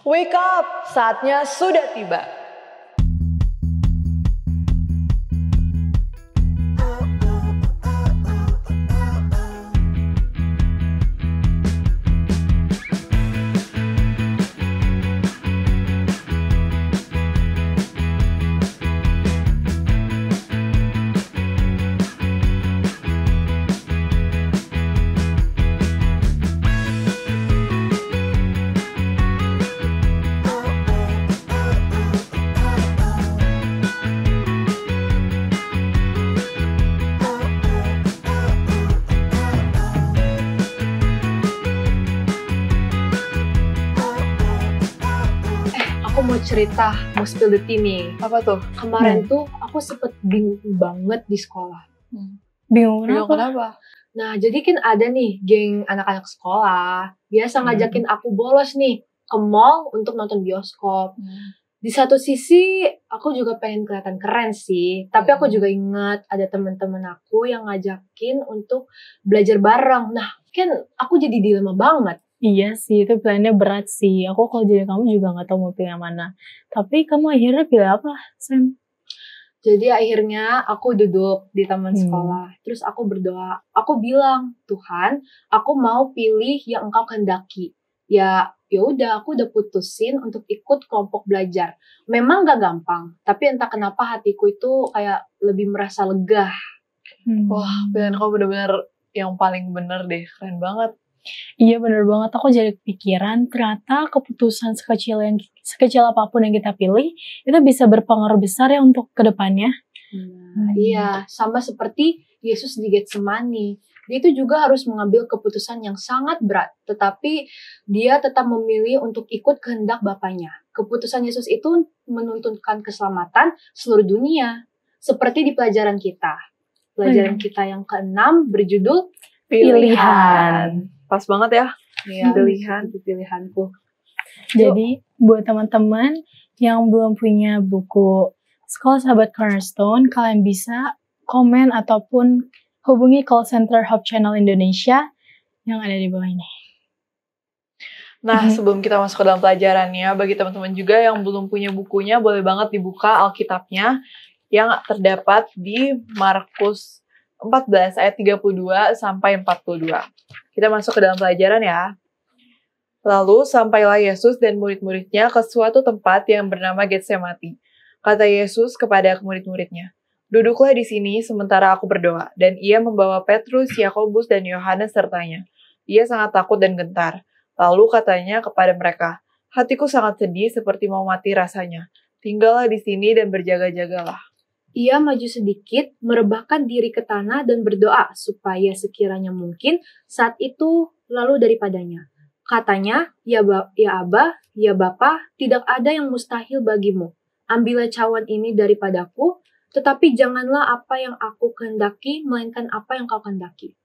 Wake up, saatnya sudah tiba. Aku mau cerita, mau spill the tea nih. Apa tuh? Kemarin tuh aku sempet bingung banget di sekolah. Bingung kenapa? Nah, jadi kan ada nih geng anak-anak sekolah. Biasa ngajakin aku bolos nih ke mall untuk nonton bioskop. Di satu sisi, aku juga pengen kelihatan keren sih. Tapi aku juga ingat ada teman-teman aku yang ngajakin untuk belajar bareng. Nah, kan aku jadi dilema banget. Iya sih, itu pilihannya berat sih. Aku kalau jadi kamu juga gak tahu mau pilih yang mana. Tapi kamu akhirnya pilih apa, Sam? Jadi akhirnya aku duduk di taman sekolah. Terus aku berdoa. Aku bilang, Tuhan, aku mau pilih yang Engkau kehendaki. Ya udah, aku udah putusin untuk ikut kelompok belajar. Memang gak gampang, tapi entah kenapa hatiku itu kayak lebih merasa lega. Wah, pilihan kamu bener-bener yang paling bener deh. Keren banget. Iya bener banget, aku jadi kepikiran ternyata keputusan sekecil apapun yang kita pilih itu bisa berpengaruh besar ya untuk kedepannya. Iya, sama seperti Yesus di Getsemani. Dia itu juga harus mengambil keputusan yang sangat berat, tetapi dia tetap memilih untuk ikut kehendak Bapanya. Keputusan Yesus itu menuntunkan keselamatan seluruh dunia, seperti di pelajaran kita. Pelajaran kita yang ke-6 berjudul Pilihan. Pas banget ya. Iya, Pilihan. itu pilihanku. Jadi buat teman-teman yang belum punya buku Sekolah Sahabat Cornerstone, kalian bisa komen ataupun hubungi call center Hope Channel Indonesia yang ada di bawah ini. Nah, sebelum kita masuk ke dalam pelajarannya, bagi teman-teman juga yang belum punya bukunya, boleh banget dibuka Alkitabnya yang terdapat di Markus 14 ayat 32 sampai 42. Kita masuk ke dalam pelajaran ya. Lalu sampailah Yesus dan murid-muridnya ke suatu tempat yang bernama Getsemani. Kata Yesus kepada murid-muridnya, "Duduklah di sini sementara aku berdoa." Dan ia membawa Petrus, Yakobus, dan Yohanes sertanya. Ia sangat takut dan gentar. Lalu katanya kepada mereka, "Hatiku sangat sedih seperti mau mati rasanya. Tinggallah di sini dan berjaga-jagalah." Ia maju sedikit, merebahkan diri ke tanah dan berdoa supaya sekiranya mungkin saat itu lalu daripadanya. Katanya, ya Aba, ya Bapa, tidak ada yang mustahil bagimu. Ambillah cawan ini daripadaku, tetapi janganlah apa yang aku kehendaki, melainkan apa yang kau kehendaki.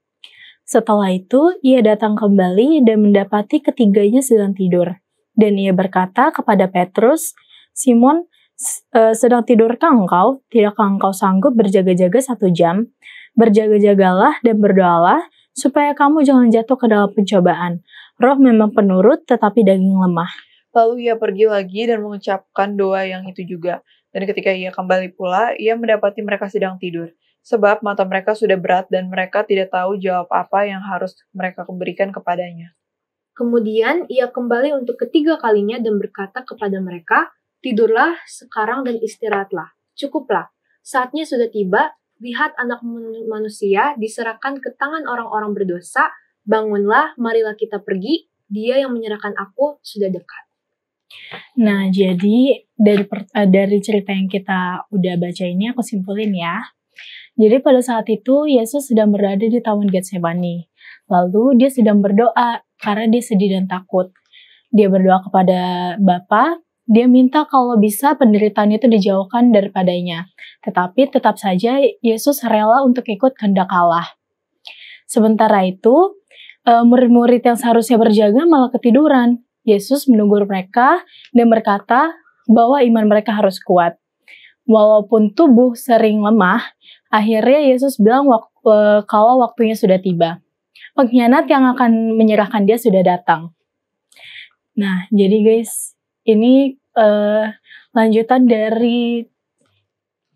Setelah itu, ia datang kembali dan mendapati ketiganya sedang tidur. Dan ia berkata kepada Petrus, "Simon, sedang tidurkah engkau? Tidakkah engkau sanggup berjaga-jaga 1 jam? Berjaga-jagalah dan berdoalah, supaya kamu jangan jatuh ke dalam pencobaan. Roh memang penurut, tetapi daging lemah." Lalu ia pergi lagi dan mengucapkan doa yang itu juga. Dan ketika ia kembali pula, ia mendapati mereka sedang tidur. Sebab mata mereka sudah berat dan mereka tidak tahu jawab apa yang harus mereka berikan kepadanya. Kemudian ia kembali untuk ketiga kalinya dan berkata kepada mereka, "Tidurlah sekarang dan istirahatlah. Cukuplah. Saatnya sudah tiba. Lihat anak manusia diserahkan ke tangan orang-orang berdosa. Bangunlah, marilah kita pergi. Dia yang menyerahkan aku sudah dekat." Nah, jadi dari cerita yang kita udah baca ini aku simpulin ya. Jadi pada saat itu Yesus sedang berada di Taman Getsemani. Lalu dia sedang berdoa karena dia sedih dan takut. Dia berdoa kepada Bapa. Dia minta kalau bisa penderitaan itu dijauhkan daripadanya. Tetapi tetap saja Yesus rela untuk ikut kehendak Allah. Sementara itu, murid-murid yang seharusnya berjaga malah ketiduran. Yesus menegur mereka dan berkata bahwa iman mereka harus kuat. Walaupun tubuh sering lemah, akhirnya Yesus bilang kalau waktunya sudah tiba. Pengkhianat yang akan menyerahkan dia sudah datang. Nah, jadi guys, ini lanjutan dari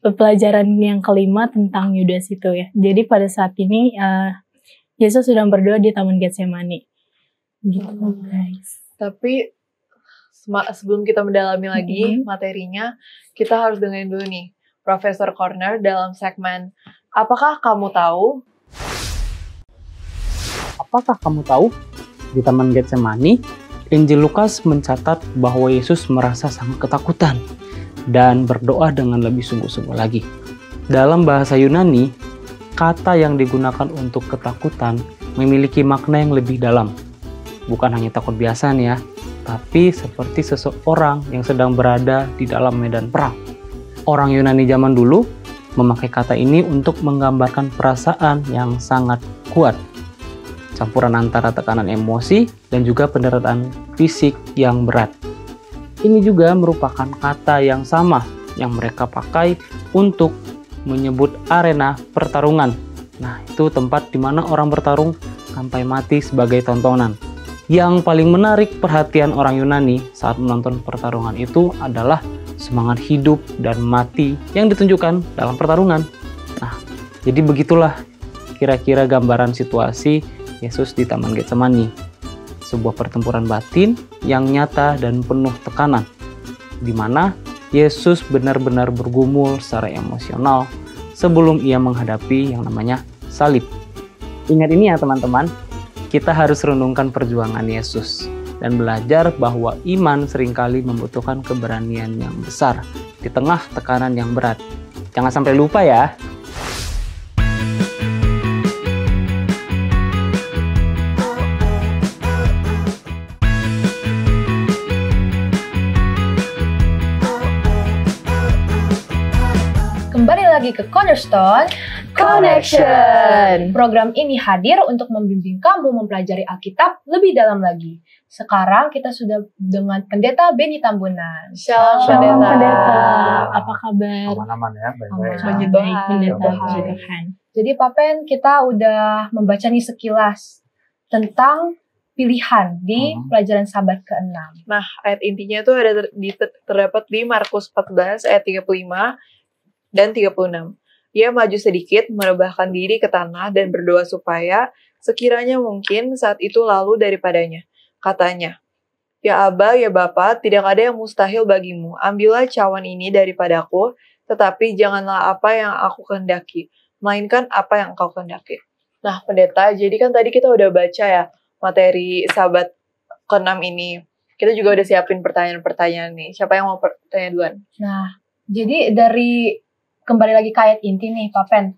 pelajaran yang kelima tentang Yudas itu ya. Jadi pada saat ini Yesus sedang berdoa di Taman Getsemani. Gitu guys. Tapi sebelum kita mendalami lagi materinya, kita harus dengerin dulu nih Profesor Corner dalam segmen Apakah Kamu Tahu? Apakah kamu tahu? Di Taman Getsemani, Injil Lukas mencatat bahwa Yesus merasa sangat ketakutan dan berdoa dengan lebih sungguh-sungguh lagi. Dalam bahasa Yunani, kata yang digunakan untuk ketakutan memiliki makna yang lebih dalam. Bukan hanya takut biasa nih ya, tapi seperti seseorang yang sedang berada di dalam medan perang. Orang Yunani zaman dulu memakai kata ini untuk menggambarkan perasaan yang sangat kuat. Campuran antara tekanan emosi dan juga penderitaan fisik yang berat. Ini juga merupakan kata yang sama yang mereka pakai untuk menyebut arena pertarungan. Nah, itu tempat di mana orang bertarung sampai mati sebagai tontonan. Yang paling menarik perhatian orang Yunani saat menonton pertarungan itu adalah semangat hidup dan mati yang ditunjukkan dalam pertarungan. Nah, jadi begitulah kira-kira gambaran situasi Yesus di Taman Getsemani. Sebuah pertempuran batin yang nyata dan penuh tekanan, di mana Yesus benar-benar bergumul secara emosional sebelum ia menghadapi yang namanya salib. Ingat ini ya teman-teman, kita harus renungkan perjuangan Yesus dan belajar bahwa iman seringkali membutuhkan keberanian yang besar di tengah tekanan yang berat. Jangan sampai lupa ya. Kembali lagi ke Cornerstone Connection. Program ini hadir untuk membimbing kamu mempelajari Alkitab lebih dalam lagi. Sekarang kita sudah dengan Pendeta Benny Tambunan. Shalom, Shalom Pendeta. Pendeta, apa kabar? Aman-aman ya, baik-baik. Puji Baik, Tuhan. Pendeta, Tuhan. puji Tuhan. Jadi Pak Pen, kita udah membaca nih sekilas tentang pilihan di pelajaran Sabat ke-6. Nah, ayat intinya tuh ada terdapat di Markus 14 ayat 35 dan 36. Ia maju sedikit, merebahkan diri ke tanah dan berdoa supaya sekiranya mungkin saat itu lalu daripadanya. Katanya, "Ya Aba, ya Bapa, tidak ada yang mustahil bagimu. Ambillah cawan ini daripadaku, tetapi janganlah apa yang aku kehendaki, melainkan apa yang engkau kehendaki." Nah, Pendeta, jadi kan tadi kita udah baca ya materi Sabat ke-6 ini. Kita juga udah siapin pertanyaan-pertanyaan nih. Siapa yang mau bertanya duluan? Nah, jadi dari kembali lagi ke ayat inti nih, Pak Pen.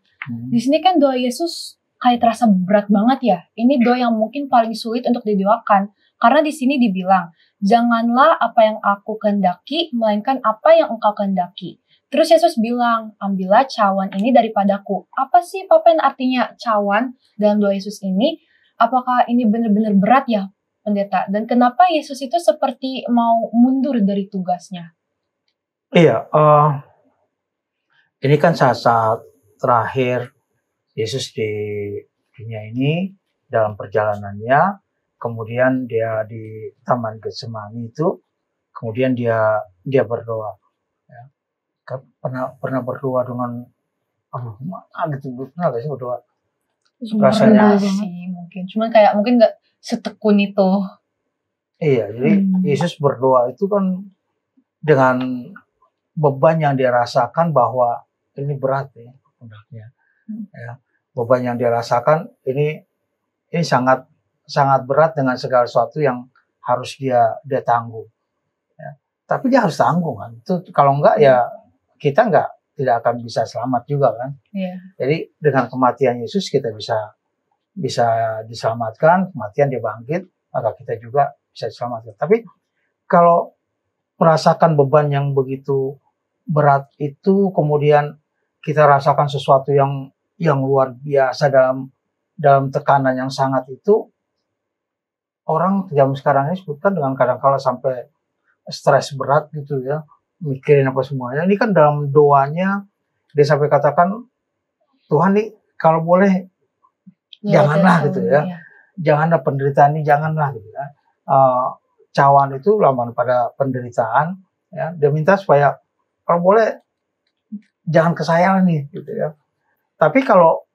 Di sini kan doa Yesus kayak terasa berat banget ya. Ini doa yang mungkin paling sulit untuk didoakan. Karena di sini dibilang, janganlah apa yang aku kehendaki, melainkan apa yang engkau kehendaki. Terus Yesus bilang, ambillah cawan ini daripadaku. Apa sih Pak Pen artinya cawan dalam doa Yesus ini? Apakah ini benar-benar berat ya, Pendeta? Dan kenapa Yesus itu seperti mau mundur dari tugasnya? Iya, ini kan saat-saat terakhir Yesus di dunia ini dalam perjalanannya, kemudian dia di Taman Getsemani itu, kemudian dia berdoa. Ya. Pernah berdoa dengan, gitu, pernah gak sih berdoa? Rasanya sih mungkin, cuman kayak mungkin nggak setekun itu. Iya, jadi Yesus berdoa itu kan dengan beban yang dia rasakan bahwa ini berat ya pundaknya. Ya, beban yang dia rasakan ini sangat berat dengan segala sesuatu yang harus dia tanggung. Ya. Tapi dia harus tanggung kan. Itu kalau enggak ya kita tidak akan bisa selamat juga kan. Yeah. Jadi dengan kematian Yesus kita bisa diselamatkan, kematian dia bangkit, maka kita juga bisa diselamatkan. Tapi kalau merasakan beban yang begitu berat itu, kemudian kita rasakan sesuatu yang luar biasa dalam tekanan yang sangat itu, orang zaman sekarang ini sebutkan dengan kadang-kala sampai stres berat gitu ya, mikirin apa semuanya. Ini kan dalam doanya dia sampai katakan, Tuhan nih kalau boleh janganlah gitu ya, janganlah penderitaan ini janganlah gitu ya. cawan itu lambang pada penderitaan, ya. Dia minta supaya kalau boleh jangan ke saya nih, gitu ya. Tapi kalau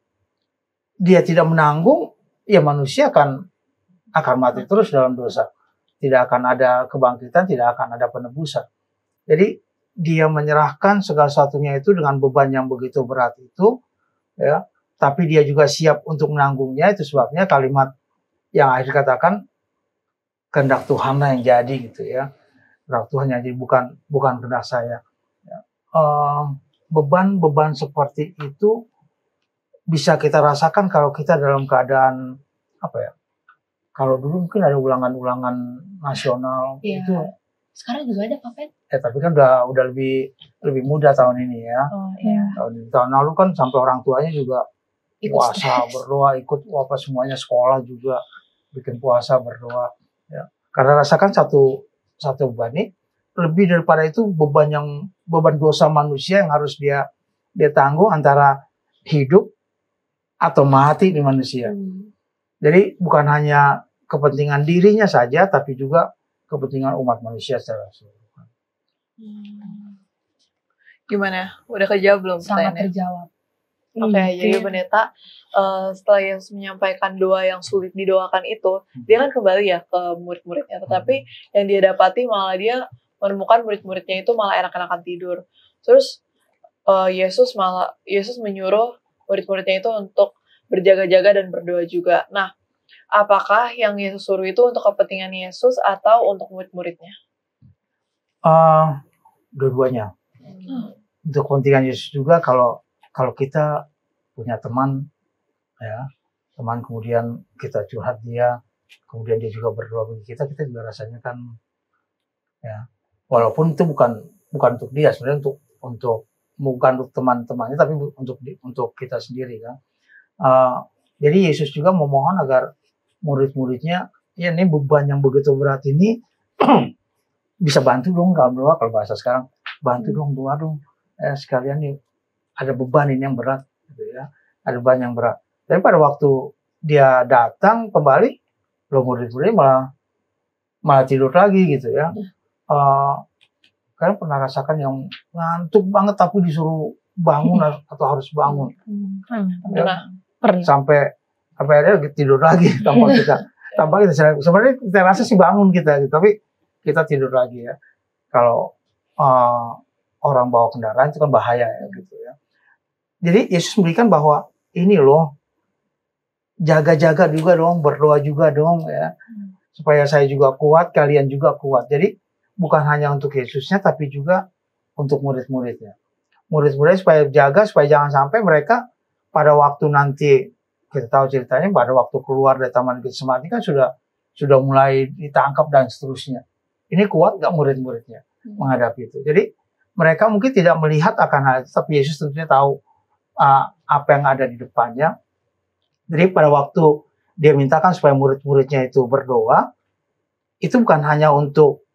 dia tidak menanggung, ya manusia akan mati terus dalam dosa. Tidak akan ada kebangkitan, tidak akan ada penebusan. Jadi dia menyerahkan segala satunya itu dengan beban yang begitu berat itu, ya. Tapi dia juga siap untuk menanggungnya. Itu sebabnya kalimat yang akhir katakan, kehendak Tuhanlah yang jadi, gitu ya. Kehendak Tuhan yang jadi, bukan kehendak saya. Ya. Beban-beban seperti itu bisa kita rasakan kalau kita dalam keadaan apa ya? Kalau dulu mungkin ada ulangan-ulangan nasional itu. Sekarang juga ada Pak Pet. Tapi kan udah lebih mudah tahun ini ya. Oh iya. Tahun lalu kan sampai orang tuanya juga Ikut puasa, stres. berdoa, ikut semuanya, sekolah juga bikin puasa, berdoa. Ya. Karena rasakan satu beban ini lebih daripada itu beban dosa manusia yang harus dia tanggung antara hidup atau mati di manusia. Jadi bukan hanya kepentingan dirinya saja, tapi juga kepentingan umat manusia secara keseluruhan. Gimana? Udah kejawab belum Sangat pertanyaannya? terjawab. Oke, jadi pendeta setelah Yesus menyampaikan doa yang sulit didoakan itu, dia kan kembali ya ke murid-muridnya. Tetapi yang dia dapati malah dia menemukan murid-muridnya itu malah enak-enakan tidur. Terus Yesus menyuruh murid-muridnya itu untuk berjaga-jaga dan berdoa juga. Nah, apakah yang Yesus suruh itu untuk kepentingan Yesus atau untuk murid-muridnya? Dua-duanya. Untuk kepentingan Yesus juga, kalau kita punya teman, ya, teman kemudian kita curhat dia, kemudian dia juga berdoa bagi kita juga rasanya kan, ya, walaupun itu bukan untuk dia sebenarnya, bukan untuk teman-temannya, tapi untuk kita sendiri kan. Jadi Yesus juga memohon agar murid-muridnya, ya ini beban yang begitu berat ini bisa bantu dong kalau doa, kalau bahasa sekarang, bantu dong, doa dong, sekalian nih ada beban ini yang berat, gitu ya, ada beban yang berat. Tapi pada waktu dia datang kembali, murid-muridnya malah tidur lagi, gitu ya. Kalian pernah rasakan yang ngantuk banget tapi disuruh bangun atau harus bangun? Pernah. Sampai akhirnya tidur lagi tanpa kita sebenarnya kita rasa sih bangun kita, gitu, tapi kita tidur lagi ya. Kalau orang bawa kendaraan itu kan bahaya ya, gitu ya. Jadi Yesus memberikan bahwa ini loh, jaga-jaga juga dong, berdoa juga dong ya, supaya saya juga kuat, kalian juga kuat. Jadi bukan hanya untuk Yesusnya, tapi juga untuk murid-muridnya. Murid-muridnya supaya jaga, supaya jangan sampai mereka pada waktu nanti, kita tahu ceritanya, pada waktu keluar dari Taman Getsemani kan sudah mulai ditangkap dan seterusnya. Ini kuat nggak murid-muridnya menghadapi itu? Jadi mereka mungkin tidak melihat akan hal itu, tapi Yesus tentunya tahu apa yang ada di depannya. Jadi pada waktu dia mintakan supaya murid-muridnya itu berdoa, itu bukan hanya untuk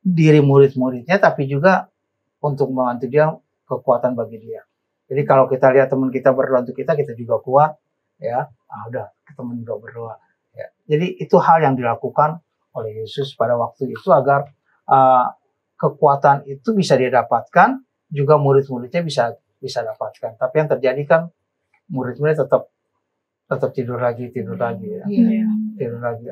diri murid-muridnya, tapi juga untuk membantu dia, kekuatan bagi dia. Jadi kalau kita lihat teman kita berdoa untuk kita juga kuat, ya. Udah, teman juga berdoa. Ya. Jadi itu hal yang dilakukan oleh Yesus pada waktu itu agar kekuatan itu bisa dia dapatkan, juga murid-muridnya bisa dapatkan. Tapi yang terjadi kan murid-murid tetap tidur lagi ya. Tidur lagi.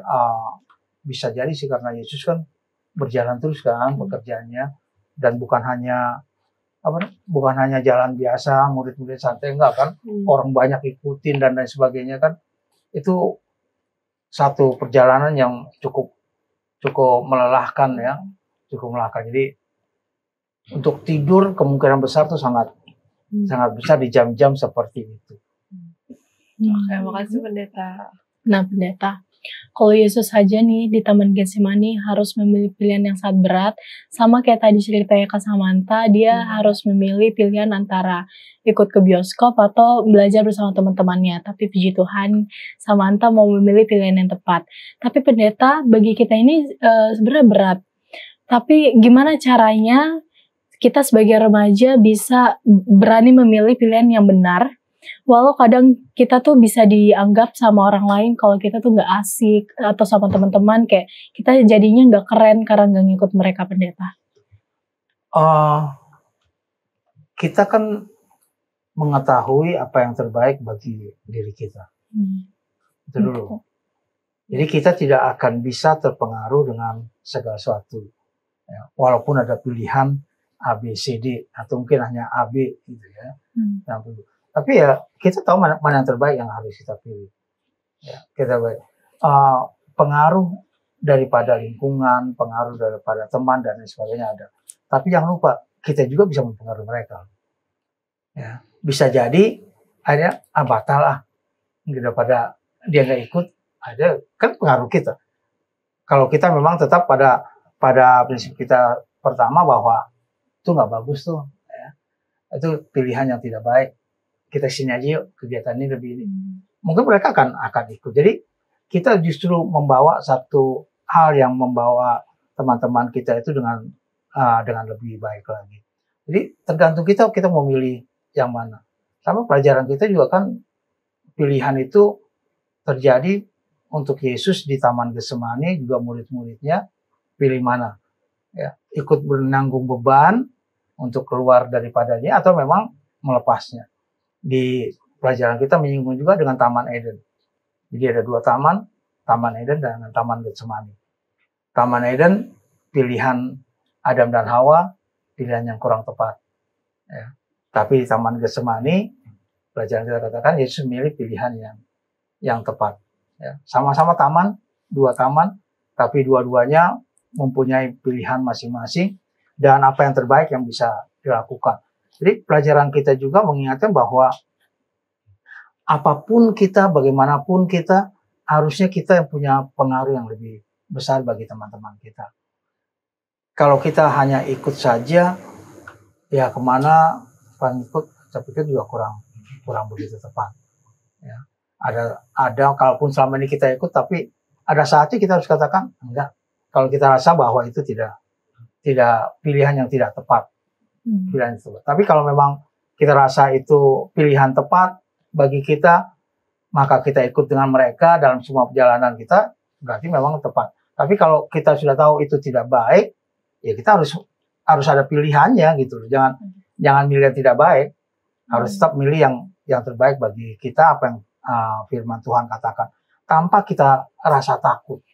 Bisa jadi sih karena Yesus kan berjalan terus kan pekerjaannya, dan bukan hanya jalan biasa, murid-murid santai, enggak kan, orang banyak ikutin dan lain sebagainya kan. Itu satu perjalanan yang cukup melelahkan ya, Jadi untuk tidur kemungkinan besar tuh sangat besar di jam-jam seperti itu. Oke, makasih pendeta. Nah pendeta, kalau Yesus saja nih di Taman Getsemani harus memilih pilihan yang sangat berat, sama kayak tadi ceritanya Kak Samantha, dia harus memilih pilihan antara ikut ke bioskop atau belajar bersama teman-temannya. Tapi puji Tuhan, Samantha mau memilih pilihan yang tepat. Tapi pendeta, bagi kita ini sebenarnya berat. Tapi gimana caranya kita sebagai remaja bisa berani memilih pilihan yang benar, Walau kadang kita tuh bisa dianggap sama orang lain kalau kita tuh nggak asik, atau sama teman-teman kayak kita jadinya nggak keren karena nggak ngikut mereka pendeta. Kita kan mengetahui apa yang terbaik bagi diri kita. Itu dulu. Jadi kita tidak akan bisa terpengaruh dengan segala sesuatu. Ya, walaupun ada pilihan A, B, C, D, atau mungkin hanya A, B gitu ya. Tapi ya kita tahu mana yang terbaik yang harus kita pilih. Ya, kita baik. Pengaruh daripada lingkungan, pengaruh daripada teman dan lain sebagainya ada. Tapi jangan lupa kita juga bisa mempengaruhi mereka. Ya, bisa jadi ada batal lah daripada dia nggak ikut, ada kan pengaruh kita. Kalau kita memang tetap pada prinsip kita pertama bahwa itu nggak bagus tuh, ya. Itu pilihan yang tidak baik. Kita sini aja yuk, kegiatan ini lebih ini. Mungkin mereka akan ikut. Jadi kita justru membawa satu hal yang membawa teman-teman kita itu dengan lebih baik lagi. Jadi tergantung kita mau milih yang mana. Sama pelajaran kita juga kan pilihan itu terjadi untuk Yesus di Taman Getsemani, juga murid-muridnya pilih mana. Ya, ikut menanggung beban untuk keluar daripadanya atau memang melepasnya. Di pelajaran kita menyinggung juga dengan Taman Eden. Jadi ada dua taman, Taman Eden dan Taman Getsemani. Taman Eden pilihan Adam dan Hawa, pilihan yang kurang tepat. Ya. Tapi di Taman Getsemani, pelajaran kita katakan Yesus memilih pilihan yang tepat. Ya. Sama-sama taman, dua taman, tapi dua-duanya mempunyai pilihan masing-masing dan apa yang terbaik yang bisa dilakukan. Jadi pelajaran kita juga mengingatkan bahwa apapun kita, bagaimanapun kita, harusnya kita yang punya pengaruh yang lebih besar bagi teman-teman kita. Kalau kita hanya ikut saja, ya kemana pengikut, saya pikir juga kurang begitu tepat. Ya. Ada kalaupun selama ini kita ikut, tapi ada saatnya kita harus katakan enggak. Kalau kita rasa bahwa itu tidak pilihan yang tidak tepat, pilihan itu. Tapi kalau memang kita rasa itu pilihan tepat bagi kita, maka kita ikut dengan mereka dalam semua perjalanan kita, berarti memang tepat. Tapi kalau kita sudah tahu itu tidak baik, ya kita harus ada pilihannya gitu. Jangan milih yang tidak baik, harus tetap milih yang terbaik bagi kita, apa yang firman Tuhan katakan, tanpa kita rasa takut.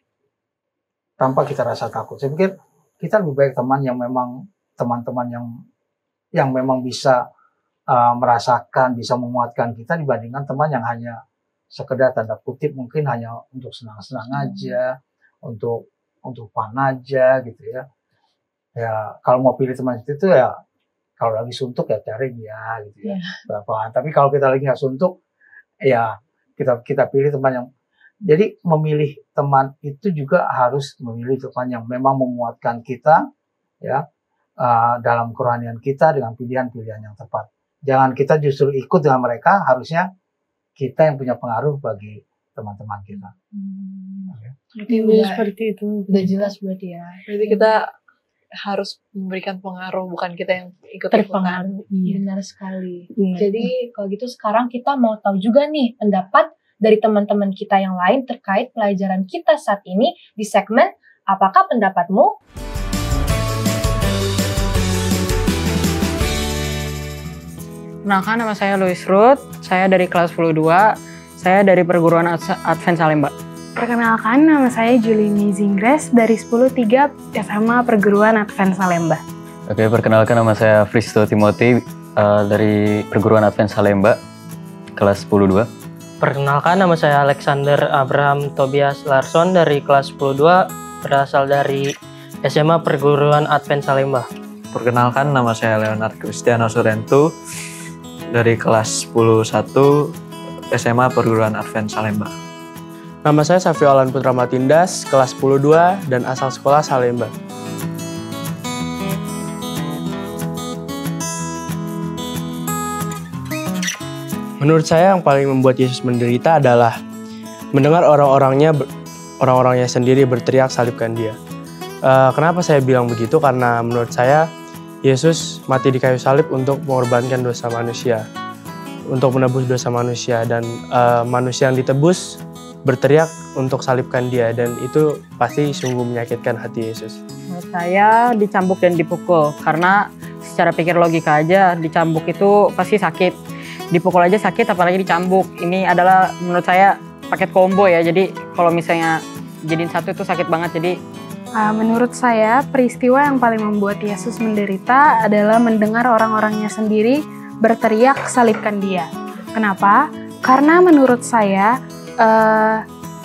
Saya pikir kita lebih baik teman-teman yang memang bisa merasakan, bisa memuatkan kita dibandingkan teman yang hanya sekedar tanda kutip mungkin hanya untuk senang-senang aja, untuk fun aja gitu ya. Ya kalau mau pilih teman itu ya kalau lagi suntuk ya cari dia gitu ya. Berapaan. Tapi kalau kita lagi nggak suntuk ya kita pilih teman yang. Jadi memilih teman itu juga harus memilih teman yang memang memuatkan kita ya dalam kerohanian kita dengan pilihan-pilihan yang tepat. Jangan kita justru ikut dengan mereka, harusnya kita yang punya pengaruh bagi teman-teman kita. Udah seperti itu. Udah jelas berarti ya. Berarti kita harus memberikan pengaruh, bukan kita yang ikut Terpengaruh. Iya. Benar sekali. Iya. Jadi kalau gitu sekarang kita mau tahu juga nih pendapat dari teman-teman kita yang lain terkait pelajaran kita saat ini di segmen Apakah Pendapatmu? Kenalkan, nama saya Louis Ruth, saya dari kelas 10-2, saya dari perguruan Advent Salemba. Perkenalkan, nama saya Julini Zinggres dari 10-3 SMA Perguruan Advent Salemba. Oke, perkenalkan nama saya Fristo Timothy dari perguruan Advent Salemba, kelas 10-2. Perkenalkan, nama saya Alexander Abraham Tobias Larson dari kelas 10-2, berasal dari SMA Perguruan Advent Salemba. Perkenalkan, nama saya Leonard Cristiano Sorrento dari kelas 10-1 SMA Perguruan Advent Salemba. Nama saya Safiolan Putra Matindas, kelas 10-2 dan asal sekolah Salemba. Menurut saya yang paling membuat Yesus menderita adalah mendengar orang-orangnya sendiri berteriak salibkan dia. Kenapa saya bilang begitu? Karena menurut saya Yesus mati di kayu salib untuk mengorbankan dosa manusia. untuk menebus dosa manusia, dan manusia yang ditebus berteriak untuk salibkan dia, dan itu pasti sungguh menyakitkan hati Yesus. Menurut saya dicambuk dan dipukul, karena secara pikir logika aja dicambuk itu pasti sakit. Dipukul aja sakit, apalagi dicambuk. Ini adalah menurut saya paket combo ya, jadi kalau misalnya jadiin satu itu sakit banget. Jadi menurut saya peristiwa yang paling membuat Yesus menderita adalah mendengar orang-orangnya sendiri berteriak salibkan dia. Kenapa? Karena menurut saya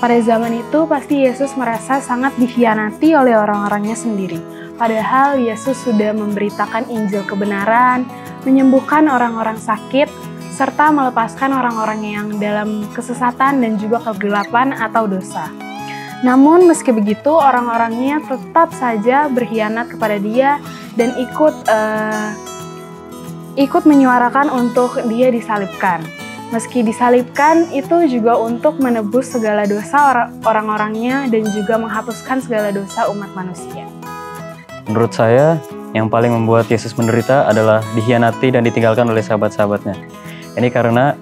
pada zaman itu pasti Yesus merasa sangat dikhianati oleh orang-orangnya sendiri. Padahal Yesus sudah memberitakan Injil kebenaran, menyembuhkan orang-orang sakit, serta melepaskan orang-orang yang dalam kesesatan dan juga kegelapan atau dosa. Namun meski begitu orang-orangnya tetap saja berkhianat kepada dia dan ikut menyuarakan untuk dia disalibkan. Meski disalibkan, itu juga untuk menebus segala dosa orang-orangnya dan juga menghapuskan segala dosa umat manusia. Menurut saya, yang paling membuat Yesus menderita adalah dikhianati dan ditinggalkan oleh sahabat-sahabatnya. Ini karena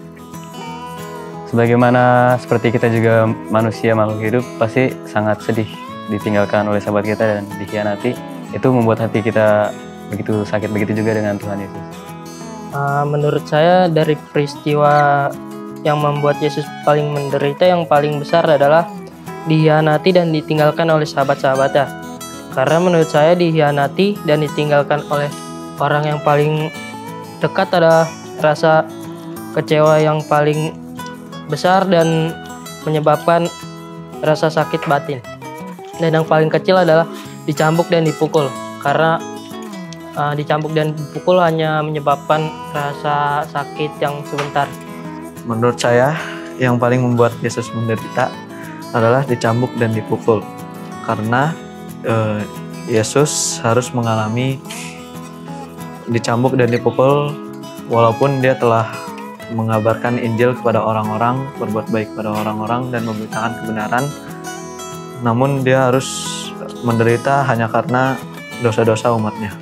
sebagaimana seperti kita juga manusia makhluk hidup, pasti sangat sedih ditinggalkan oleh sahabat kita dan dikhianati. Itu membuat hati kita begitu sakit, begitu juga dengan Tuhan Yesus. Menurut saya dari peristiwa yang membuat Yesus paling menderita, yang paling besar adalah dikhianati dan ditinggalkan oleh sahabat-sahabatnya. Karena menurut saya dikhianati dan ditinggalkan oleh orang yang paling dekat adalah rasa kecewa yang paling besar dan menyebabkan rasa sakit batin. Dan yang paling kecil adalah dicambuk dan dipukul, karena dicambuk dan dipukul hanya menyebabkan rasa sakit yang sebentar. Menurut saya, yang paling membuat Yesus menderita adalah dicambuk dan dipukul. Karena Yesus harus mengalami dicambuk dan dipukul walaupun dia telah mengabarkan Injil kepada orang-orang, berbuat baik kepada orang-orang dan memberitakan kebenaran. Namun dia harus menderita hanya karena dosa-dosa umatnya.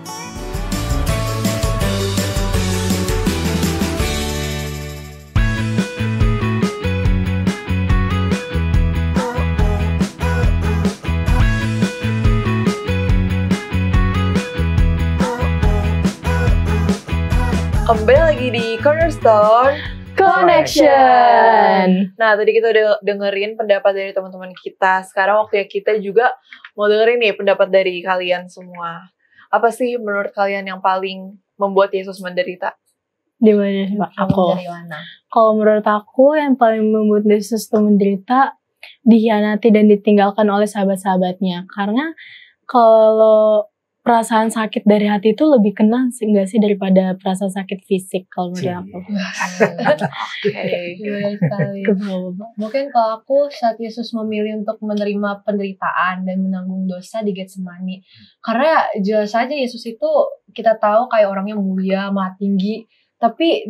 Kembali lagi di Cornerstone Connection. Nah, tadi kita udah dengerin pendapat dari teman-teman kita. Sekarang waktunya kita juga mau dengerin nih pendapat dari kalian semua. Apa sih menurut kalian yang paling membuat Yesus menderita? Di mana aku? Kalau menurut aku yang paling membuat Yesus itu menderita, dikhianati dan ditinggalkan oleh sahabat-sahabatnya. Karena kalau perasaan sakit dari hati itu lebih kena nggak sih daripada perasaan sakit fisik kalau menurut aku. Gimana sekali. Mungkin kalau aku saat Yesus memilih untuk menerima penderitaan dan menanggung dosa di Getsemani, karena jelas saja Yesus itu kita tahu kayak orangnya mulia, maha tinggi, tapi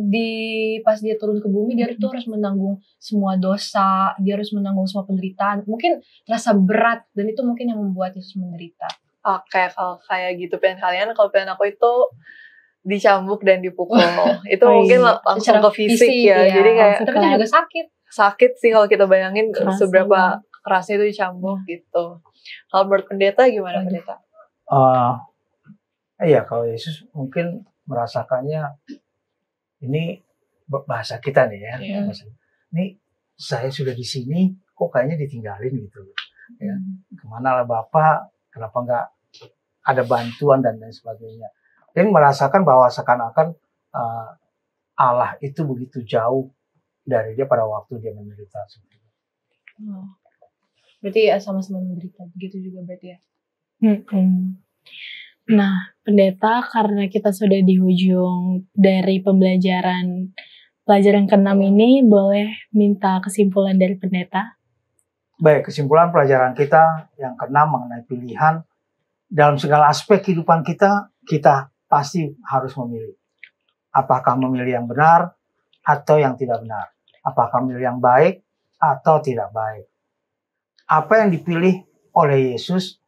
pas dia turun ke bumi dia tuh harus menanggung semua dosa, dia harus menanggung semua penderitaan. Mungkin terasa berat dan itu mungkin yang membuat Yesus menderita. Oke, kalau kayak gitu pengen kalian, kalau pengen aku itu dicambuk dan dipukul. Itu mungkin langsung ke fisik ya. Jadi kayak tapi itu juga sakit. Sakit sih kalau kita bayangin Kerasa seberapa kerasnya itu dicambuk gitu. Kalau menurut pendeta gimana pendeta? Iya, kalau Yesus mungkin merasakannya ini bahasa kita nih ya. Ini saya sudah di sini, kok kayaknya ditinggalin gitu. Ya, kemana lah Bapak? Kenapa nggak ada bantuan dan lain sebagainya. Dan merasakan bahwa seakan-akan Allah itu begitu jauh dari dia pada waktu dia menderita. Berarti ya sama-sama menderita. Begitu juga berarti ya. Nah, pendeta, karena kita sudah di ujung dari pelajaran ke-6 ini, boleh minta kesimpulan dari pendeta? Baik, kesimpulan pelajaran kita yang ke-6 mengenai pilihan. Dalam segala aspek kehidupan kita, kita pasti harus memilih. Apakah memilih yang benar atau yang tidak benar? Apakah memilih yang baik atau tidak baik? Apa yang dipilih oleh Yesus,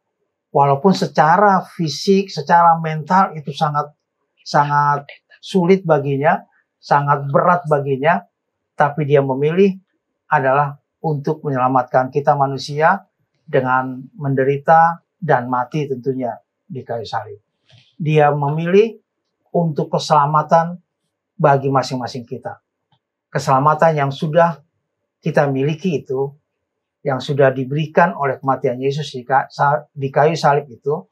walaupun secara fisik, secara mental itu sangat sulit baginya, sangat berat baginya, tapi dia memilih adalah untuk menyelamatkan kita manusia dengan menderita dan mati tentunya di kayu salib. Dia memilih untuk keselamatan bagi masing-masing kita. Keselamatan yang sudah kita miliki itu, yang sudah diberikan oleh kematian Yesus di kayu salib itu,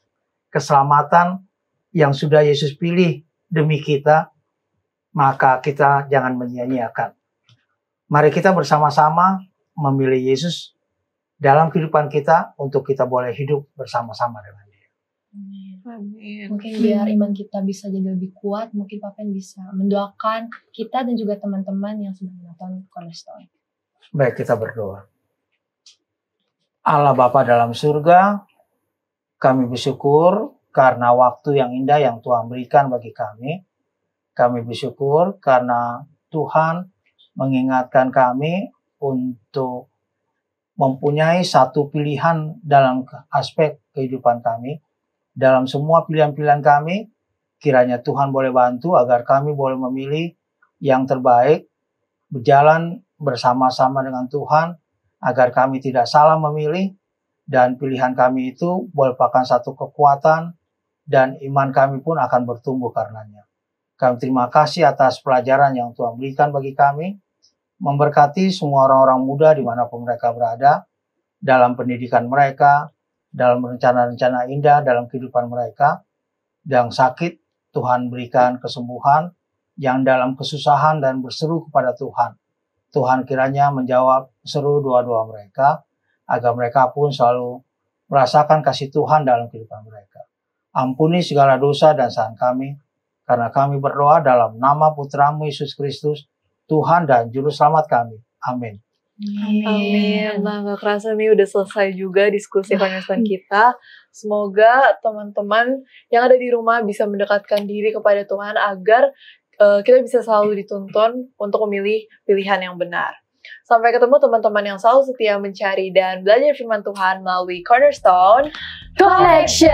keselamatan yang sudah Yesus pilih demi kita, maka kita jangan menyia-nyiakan. Mari kita bersama-sama memilih Yesus dalam kehidupan kita untuk kita boleh hidup bersama-sama dengan Dia. Amin. Mungkin biar iman kita bisa jadi lebih kuat, mungkin Papen bisa mendoakan kita dan juga teman-teman yang sedang menonton Cornerstone. Baik, kita berdoa. Allah Bapa dalam surga, kami bersyukur karena waktu yang indah yang Tuhan berikan bagi kami. Kami bersyukur karena Tuhan mengingatkan kami untuk mempunyai satu pilihan dalam aspek kehidupan kami. Dalam semua pilihan-pilihan kami, kiranya Tuhan boleh bantu agar kami boleh memilih yang terbaik, berjalan bersama-sama dengan Tuhan, agar kami tidak salah memilih, dan pilihan kami itu merupakan satu kekuatan, dan iman kami pun akan bertumbuh karenanya. Kami terima kasih atas pelajaran yang Tuhan berikan bagi kami, memberkati semua orang-orang muda dimanapun mereka berada, dalam pendidikan mereka, dalam rencana-rencana indah dalam kehidupan mereka. Yang sakit, Tuhan berikan kesembuhan, yang dalam kesusahan dan berseru kepada Tuhan, Tuhan kiranya menjawab seru doa-doa mereka, agar mereka pun selalu merasakan kasih Tuhan dalam kehidupan mereka. Ampuni segala dosa dan kesalahan kami, karena kami berdoa dalam nama Putra-Mu Yesus Kristus, Tuhan dan Juru Selamat kami. Amin. Amin. Nah, gak kerasa nih udah selesai juga diskusi Cornerstone kita. Semoga teman-teman yang ada di rumah bisa mendekatkan diri kepada Tuhan agar kita bisa selalu dituntun untuk memilih pilihan yang benar. Sampai ketemu teman-teman yang selalu setia mencari dan belajar firman Tuhan melalui Cornerstone Connection.